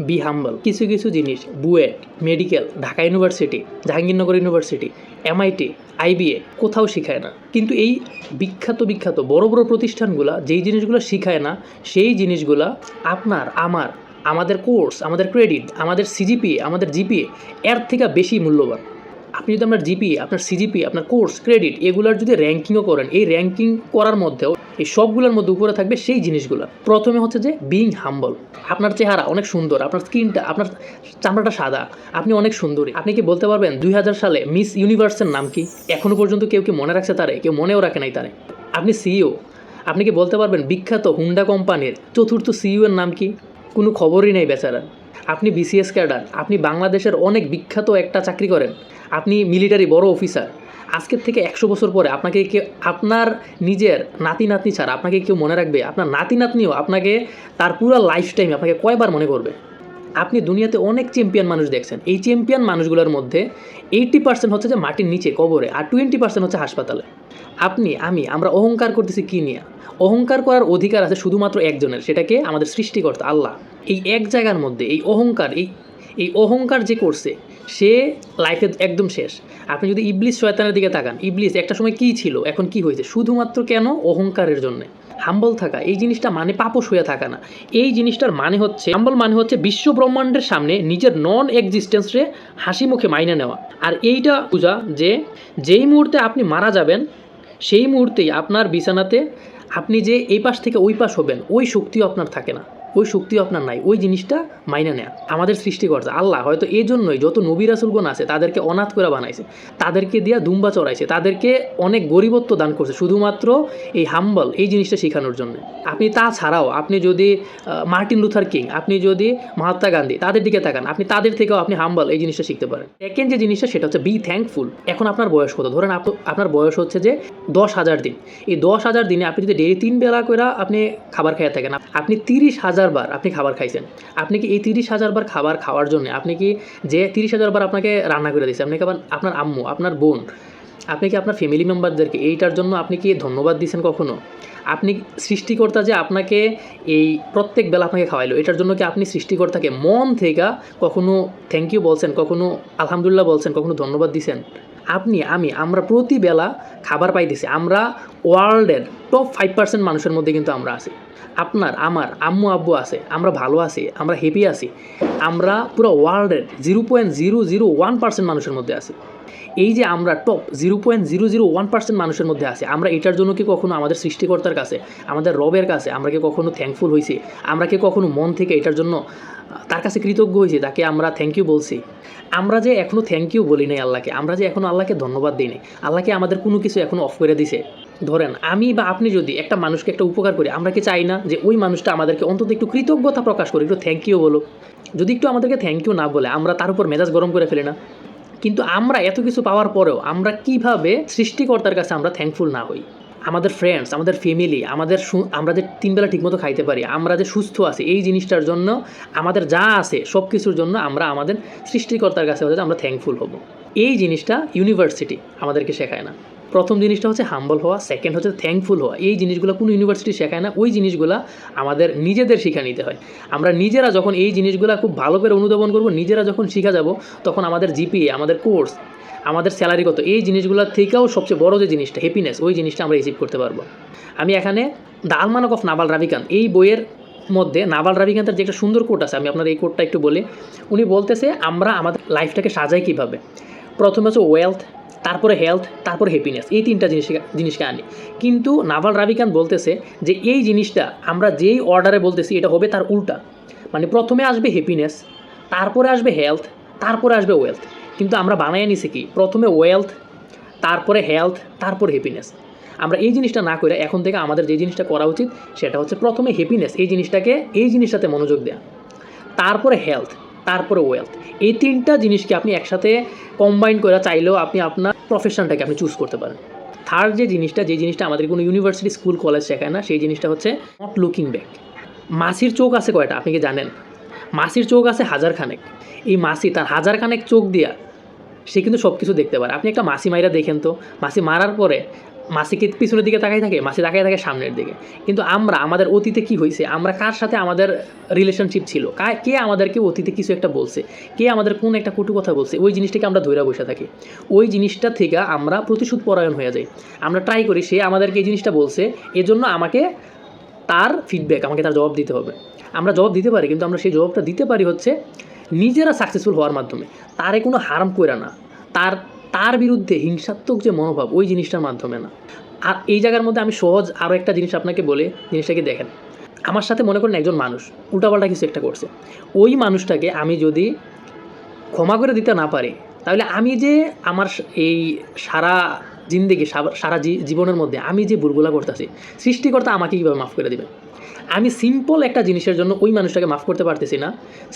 B হাম্বল। কিছু কিছু জিনিস BUET, medical, Dhaka university, Jahangirnagar university, MIT, IBA কোথাও শিখায় না। কিন্তু এই বিখ্যাত বড় বড় প্রতিষ্ঠানগুলো যেই জিনিসগুলো শিখায় না, সেই জিনিসগুলো আপনার আমাদের কোর্স, আমাদের ক্রেডিট, আমাদের সিজিপিএ, আমাদের জিপিএ এর থেকে বেশি মূল্যবান। আপনি যদি আপনার জিপিএ, আপনার সিজিপিএ, আপনার কোর্স, ক্রেডিট এগুলোর যদি র্যাঙ্কিংও করেন, এই র্যাঙ্কিং করার মধ্যেও এই সবগুলোর মধ্যে উপরে থাকবে সেই জিনিসগুলো। প্রথমে হচ্ছে যে বিইং হাম্বল। আপনার চেহারা অনেক সুন্দর, আপনার স্কিনটা, আপনার চামড়াটা সাদা, আপনি অনেক সুন্দরী। আপনি কি বলতে পারবেন 2000 সালে মিস ইউনিভার্সের নাম কি? এখনও পর্যন্ত কেউ কি মনে রাখছে তারে? কেউ মনেও রাখে নাই তারে। আপনি সিইও, আপনি কি বলতে পারবেন বিখ্যাত হুন্ডা কোম্পানির 4th সিইও এর নাম কি? কোনো খবরই নেই বেচারা। আপনি বিসিএস ক্যাডার, আপনি বাংলাদেশের অনেক বিখ্যাত একটা চাকরি করেন, আপনি মিলিটারি বড় অফিসার। আজকের থেকে 100 বছর পরে আপনাকে কেউ, আপনার নিজের নাতি নাতনি ছাড়া আপনাকে কেউ মনে রাখবে? আপনার নাতি নাতনিও আপনাকে তার পুরো লাইফ টাইমে আপনাকে কয়বার মনে করবে? আপনি দুনিয়াতে অনেক চ্যাম্পিয়ন মানুষ দেখছেন। এই চ্যাম্পিয়ন মানুষগুলোর মধ্যে 80% হচ্ছে যে মাটির নিচে কবরে, আর 20% হচ্ছে হাসপাতালে। আপনি আমরা অহংকার করতেছি কী নিয়ে? অহংকার করার অধিকার আছে শুধুমাত্র একজনের, সেটাকে আমাদের সৃষ্টিকর্তা আল্লাহ। এই এক জায়গার মধ্যে এই অহংকার যে করছে সে লাইফে একদম শেষ। আপনি যদি ইবলিস শয়তানের দিকে তাকান, ইবলিস একটা সময় কী ছিল, এখন কি হয়েছে? শুধুমাত্র কেন? অহংকারের জন্যে। হাম্বল থাকা এই জিনিসটা মানে পাপস হয়ে থাকা না। এই জিনিসটার মানে হচ্ছে, হাম্বল মানে হচ্ছে বিশ্ব ব্রহ্মাণ্ডের সামনে নিজের নন এক্সিস্টেন্সে হাসি মুখে মাইনে নেওয়া। আর এইটা বোঝা যে যেই মুহূর্তে আপনি মারা যাবেন সেই মুহূর্তেই আপনার বিছানাতে আপনি যে এই পাশ থেকে ওই পাশ হবেন ওই শক্তিও আপনার থাকে না, ওই শক্তিও আপনার নাই। ওই জিনিসটা মাইনা নেয়া আমাদের সৃষ্টিকর্তা আল্লাহ হয়তো এই জন্যই যত নবী রাসূলগণ আছে তাদেরকে অনাথ করে বানাইছে, তাদেরকে দিয়া দুম্বা চড়াইছে, তাদেরকে অনেক গরিবত্ব দান করছে শুধুমাত্র এই হাম্বল এই জিনিসটা শেখানোর জন্য। আপনি তাছাড়াও আপনি যদি মার্টিন লুথার কিং, আপনি যদি মহাত্মা গান্ধী তাদের দিকে তাকান, আপনি তাদের থেকেও আপনি হাম্বল এই জিনিসটা শিখতে পারেন। সেকেন্ড যে জিনিসটা সেটা হচ্ছে বি থ্যাঙ্কফুল। এখন আপনার বয়স কত? ধরেন আপনার বয়স হচ্ছে যে 10,000 দিন। এই 10,000 দিনে আপনি যদি ডেইলি 3 বেলা করে আপনি খাবার খেয়ে থাকেন, আপনি 30,000 বার আপনি খাবার খাইছেন। আপনি কি এই 30,000 বার খাবার খাওয়ার জন্য আপনি কি যে 30,000 বার আপনাকে রান্না করে দিয়েছে, আপনি কি আপনার আম্মু, আপনার বোন, আপনি কি আপনার ফ্যামিলি মেম্বারদেরকে এইটার জন্য আপনি কি ধন্যবাদ দিয়েছেন কখনো? আপনি সৃষ্টিকর্তা যে আপনাকে এই প্রত্যেক বেলা আপনাকে খাওয়াইলো, এটার জন্য কি আপনি সৃষ্টিকর্তাকে মন থেকে কখনো থ্যাংক ইউ বলছেন, কখনো আলহামদুলিল্লাহ বলছেন, কখনো ধন্যবাদ দিয়েছেন? আমরা প্রতিবেলা খাবার পাইতেছি। আমরা ওয়ার্ল্ডের টপ 5% মানুষের মধ্যে কিন্তু আমরা আছি। আমার আম্মু আব্বু আছে, আমরা ভালো আছি, আমরা হ্যাপি আছি। আমরা পুরো ওয়ার্ল্ডের 0.001% মানুষের মধ্যে আছি। এই যে আমরা টপ 0.001% মানুষের মধ্যে আছি, আমরা এটার জন্য কি কখনো আমাদের সৃষ্টিকর্তার কাছে, আমাদের রবের কাছে আমরা কি কখনো থ্যাঙ্কফুল হয়েছি? আমরা কি কখনো মন থেকে এটার জন্য তার কাছে কৃতজ্ঞ হয়েছি, তাকে আমরা থ্যাংক ইউ বলছি? আমরা যে এখনও থ্যাংক ইউ বলি নাই আল্লাহকে, আমরা যে এখনও আল্লাহকে ধন্যবাদ দিই নাই, আল্লাহকে আমাদের কোনো কিছু এখনও অফ করে দিছে। ধরেন আমি বা আপনি যদি একটা মানুষকে একটা উপকার করি, আমরা কি চাই না যে ওই মানুষটা আমাদেরকে অন্তত একটু কৃতজ্ঞতা প্রকাশ করে, একটু থ্যাংক ইউ বলো? যদি একটু আমাদেরকে থ্যাংক ইউ না বলে আমরা তার উপর মেজাজ গরম করে ফেলি না? কিন্তু আমরা এত কিছু পাওয়ার পরেও আমরা কিভাবে সৃষ্টিকর্তার কাছে আমরা থ্যাঙ্কফুল না হই? আমাদের ফ্রেন্ডস, আমাদের ফ্যামিলি, আমরা যে 3 বেলা ঠিকমতো খাইতে পারি, আমরা যে সুস্থ আছি, এই জিনিসটার জন্য, আমাদের যা আছে সব কিছুর জন্য আমরা আমাদের সৃষ্টিকর্তার কাছে হচ্ছে আমরা থ্যাঙ্কফুল হব। এই জিনিসটা ইউনিভার্সিটি আমাদেরকে শেখায় না। প্রথম জিনিসটা হচ্ছে হাম্বল হওয়া, সেকেন্ড হচ্ছে থ্যাঙ্কফুল হওয়া। এই জিনিসগুলো কোনো ইউনিভার্সিটি শেখায় না, ওই জিনিসগুলো আমাদের নিজেদের শিখা নিতে হয়। আমরা নিজেরা যখন এই জিনিসগুলো খুব ভালো করে অনুধাবন করব, নিজেরা যখন শিখা যাব, তখন আমাদের জিপিএ, আমাদের কোর্স, আমাদের স্যালারি কত, এই জিনিসগুলোর থেকেও সবচেয়ে বড় যে জিনিসটা হ্যাপিনেস, ওই জিনিসটা আমরা অ্যাচিভ করতে পারবো। আমি এখানে দ্য আলমানাক অফ নাভাল রাভিকান্ত এই বইয়ের মধ্যে নাভাল রাভিকান্তের যে একটা সুন্দর কোট আছে, আমি আপনার এই কোটটা একটু বলি। উনি বলতেছে আমরা আমাদের লাইফটাকে সাজাই কীভাবে। প্রথমে হচ্ছে ওয়েলথ, তারপরে হেলথ, তারপরে হ্যাপিনেস, এই 3টা জিনিসকে আনি। কিন্তু নাভাল রাভিকান্ত বলতেছে যে এই জিনিসটা আমরা যেই অর্ডারে বলতেছি এটা হবে তার উল্টা। মানে প্রথমে আসবে হ্যাপিনেস, তারপরে আসবে হেলথ, তারপরে আসবে ওয়েলথ। কিন্তু আমরা বানাইয়া নিছি কি প্রথমে ওয়েলথ, তারপরে হেলথ, তারপরে হ্যাপিনেস। আমরা এই জিনিসটা না করে এখন থেকে আমাদের যে জিনিসটা করা উচিত সেটা হচ্ছে প্রথমে হ্যাপিনেস, এই জিনিসটাতে মনোযোগ দেওয়া, তারপরে হেলথ, তারপরে ওয়েলথ। এই 3টা জিনিসকে আপনি একসাথে কম্বাইন করে চাইলেও আপনি আপনার প্রফেশনটাকে আপনি চুজ করতে পারেন। থার্ড যে জিনিসটা আমাদের কোনো ইউনিভার্সিটি, স্কুল, কলেজ শেখায় না, সেই জিনিসটা হচ্ছে নট লুকিং ব্যাক। মাছির চোখ আছে কয়টা আপনি কি জানেন? মাছির চোখ আছে 1000 খানেক। এই মাছি তার 1000 খানেক চোখ দিয়া সে কিন্তু সব কিছু দেখতে পারে। আপনি একটা মাছি মাইরা দেখেন তো, মাছি মারার পরে মাসিকে পিছনের দিকে তাকাই থাকে, মাসি তাকাই থাকে সামনের দিকে। কিন্তু আমরা আমাদের অতীতে কি হয়েছে, আমরা কার সাথে আমাদের রিলেশনশিপ ছিল, কে আমাদেরকে অতীতে কিছু একটা বলছে, কে আমাদের কোন একটা কটু কথা বলছে, ওই জিনিসটাকে আমরা ধইরা বসে থাকি। ওই জিনিসটা থেকে আমরা প্রতিশোধ পরায়ণ হয়ে যাই। আমরা ট্রাই করি সে আমাদেরকে এই জিনিসটা বলছে, এজন্য আমাকে তার ফিডব্যাক, আমাকে তার জবাব দিতে হবে। আমরা জবাব দিতে পারি, কিন্তু আমরা সেই জবাবটা দিতে পারি হচ্ছে নিজেরা সাকসেসফুল হওয়ার মাধ্যমে, তারে কোনো হার্ম করে না, তার বিরুদ্ধে হিংসাত্মক যে মনোভাব ওই জিনিসটার মাধ্যমে না। আর এই জায়গার মধ্যে আমি সহজ আরও একটা জিনিস আপনাকে বলে জিনিসটাকে দেখেন। আমার সাথে মনে করেন একজন মানুষ উল্টাপাল্টা কিছু একটা করছে, ওই মানুষটাকে আমি যদি ক্ষমা করে দিতে না পারি, তাহলে আমি যে আমার এই সারা জিন্দেগি সারা জীবনের মধ্যে আমি যে ভুলগুলা করতেছি, সৃষ্টিকর্তা আমাকে কীভাবে মাফ করে দেবে? আমি সিম্পল একটা জিনিসের জন্য ওই মানুষটাকে মাফ করতে পারতেছি না,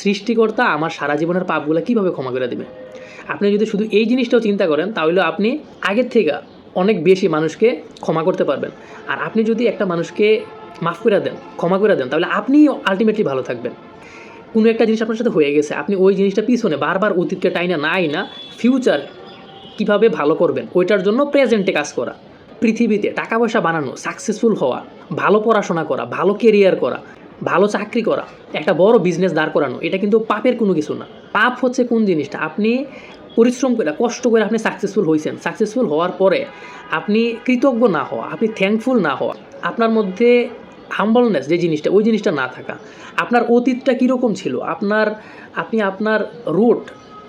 সৃষ্টিকর্তা আমার সারা জীবনের পাপগুলো কীভাবে ক্ষমা করে দেবে? আপনি যদি শুধু এই জিনিসটাও চিন্তা করেন, তাহলে আপনি আগের থেকে অনেক বেশি মানুষকে ক্ষমা করতে পারবেন। আর আপনি যদি একটা মানুষকে মাফ করে দেন, ক্ষমা করে দেন, তাহলে আপনি আলটিমেটলি ভালো থাকবেন। কোনো একটা জিনিস আপনার সাথে হয়ে গেছে, আপনি ওই জিনিসটা পিছনে বারবার অতীতকে টাইনা না ফিউচার কীভাবে ভালো করবেন ওইটার জন্য প্রেজেন্টে কাজ করা। পৃথিবীতে টাকা পয়সা বানানো, সাকসেসফুল হওয়া, ভালো পড়াশোনা করা, ভালো কেরিয়ার করা, ভালো চাকরি করা, একটা বড় বিজনেস দাঁড় করানো, এটা কিন্তু পাপের কোনো কিছু না। পাপ হচ্ছে কোন জিনিসটা, আপনি পরিশ্রম করে কষ্ট করে আপনি সাকসেসফুল হয়েছেন, সাকসেসফুল হওয়ার পরে আপনি কৃতজ্ঞ না হওয়া, আপনি থ্যাঙ্কফুল না হওয়া, আপনার মধ্যে হাম্বলনেস যে জিনিসটা, ওই জিনিসটা না থাকা, আপনার অতীতটা কীরকম ছিল, আপনি আপনার রুট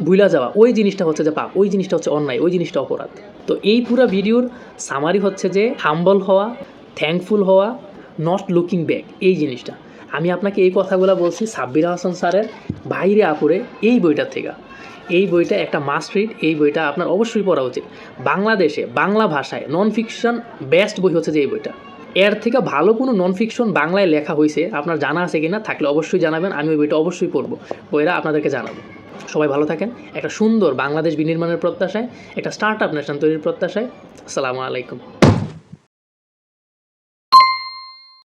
ভুলা যাওয়া, ওই জিনিসটা হচ্ছে যে পাপ, ওই জিনিসটা হচ্ছে অন্যায়, ওই জিনিসটা অপরাধ। তো এই পুরো ভিডিওর সামারি হচ্ছে যে হাম্বল হওয়া, থ্যাঙ্কফুল হওয়া, নট লুকিং ব্যাক, এই জিনিসটা। আমি আপনাকে এই কথাগুলো বলছি সাব্বির হাসান স্যারের বাইরে আপুরে এই বইটার থেকে। এই বইটা একটা মাস্ট রিড, এই বইটা আপনার অবশ্যই পড়া উচিত। বাংলাদেশে বাংলা ভাষায় নন ফিকশন বেস্ট বই হচ্ছে যে এই বইটা। এর থেকে ভালো কোনো নন ফিকশন বাংলায় লেখা হয়েছে আপনার জানা আছে কি না, থাকলে অবশ্যই জানাবেন, আমি ওই বইটা অবশ্যই পড়বো, বইটা আপনাদেরকে জানাবো। সবাই ভালো থাকেন, একটা সুন্দর বাংলাদেশ বিনির্মাণের প্রত্যাশায়, একটা স্টার্ট আপ নেশন তৈরির প্রত্যাশায়। আসসালামু আলাইকুম।